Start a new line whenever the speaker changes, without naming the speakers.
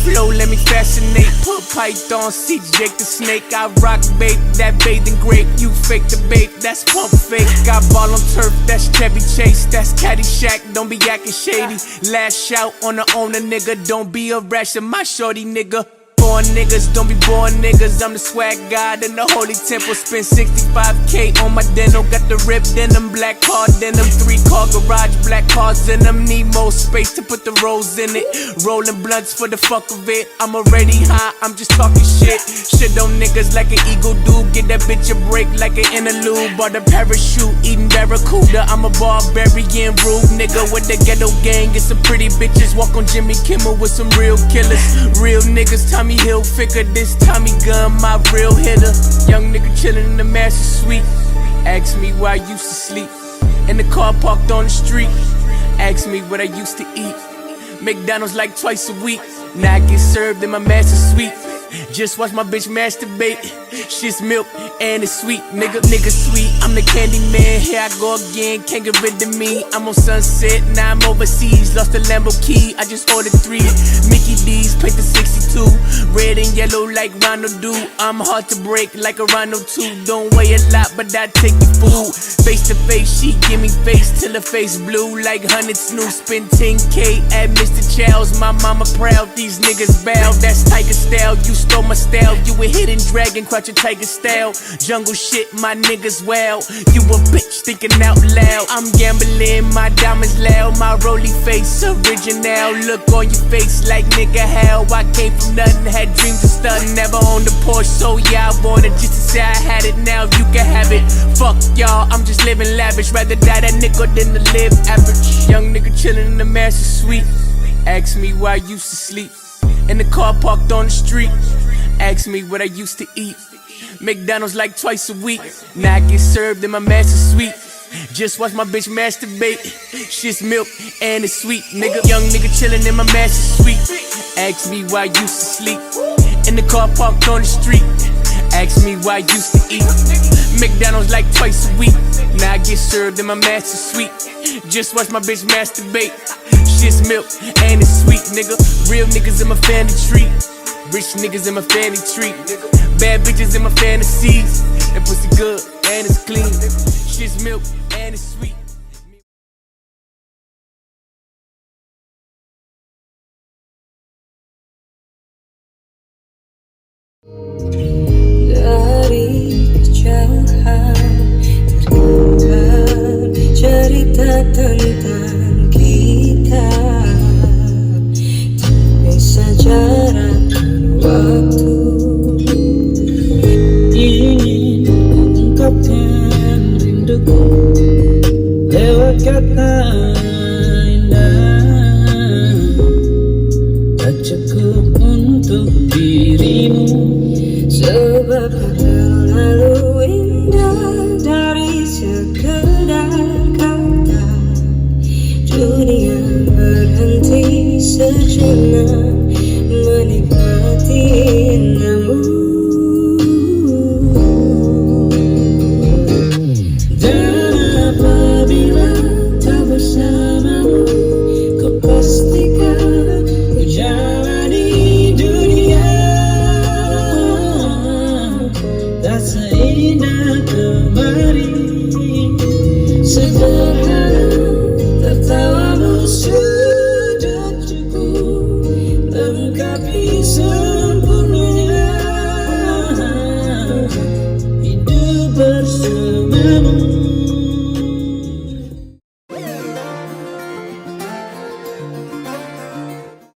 flow, let me fascinate. Put python, see Jake the snake. I rock babe, that bathing grape. You fake the babe, that's pump fake. Got ball on turf, that's Chevy Chase. That's Caddyshack, don't be acting shady. Last shout on the owner, nigga. Don't be a rash of my shorty, nigga. Born niggas, don't be born niggas. I'm the swag god in the holy temple. Spent 65K on my denim. Got the ripped denim, black car denim. 3-car garage, black cars in them. Need more space to put the rolls in it. Rolling blunts for the fuck of it. I'm already high, I'm just talking shit. Shit on niggas like an eagle do. Get that bitch a break like an interlude. Bought a parachute, eating barracuda. I'm a barbarian rude nigga with the ghetto gang. Get some pretty bitches. Walk on Jimmy Kimmel with some real killers. Real niggas, Tommy Hilfiger, this Tommy gun, my real hitter. Young nigga chillin' in the master suite. Ask me where I used to sleep. In the car parked on the street. Ask me what I used to eat. McDonald's like twice a week. Now I get served in my master suite. Just watch my bitch masturbate. Shit's milk and it's sweet, nigga. Nigga sweet, I'm the candy man. Here I go again, can't get rid of me. I'm on Sunset, now I'm overseas. Lost a Lambo key, I just ordered 3 Mickey D's, paid the 62. Red and yellow like Ronald do. I'm hard to break like a Ronald too. Don't weigh a lot, but I take the food. Face to face, she give me face till her face blue like 100 snooze. Spend 10K at Mr. Chow's. My mama proud, these niggas bow. That's Tiger style, you stole my style. You a hidden dragon, crouch a tiger style. Jungle shit, my niggas wow. You a bitch thinking out loud. I'm gambling, my diamonds loud. My roly face, original. Look on your face like nigga how I came from nothing, had dreams of stunting. Never owned a Porsche, so yeah, I wanted just to say I had it. Now you can have it. Fuck y'all, I'm just living lavish. Rather die that nickel than to live average. Young nigga chillin' in the master suite. Ask me where I used to sleep. In the car parked on the street. Ask me what I used to eat. McDonald's like twice a week. Now I get served in my master suite. Just watch my bitch masturbate. Shit's milk and it's sweet, nigga. Young nigga chillin' in my master suite. Ask me where I used to sleep. In the car parked on the street. Ask me where I used to eat. McDonald's like twice a week. Now I get served in my master suite. Just watch my bitch masturbate. Shit's milk and it's sweet, nigga. Real niggas in my family tree. Rich niggas in my family tree. Bad bitches in my fantasies. That pussy good and it's clean. Shit's milk and it's sweet.
Dari kejauhan terdengar cerita tentang kita. Bisa jarak waktu ingin mengungkapkan rinduku lewat kata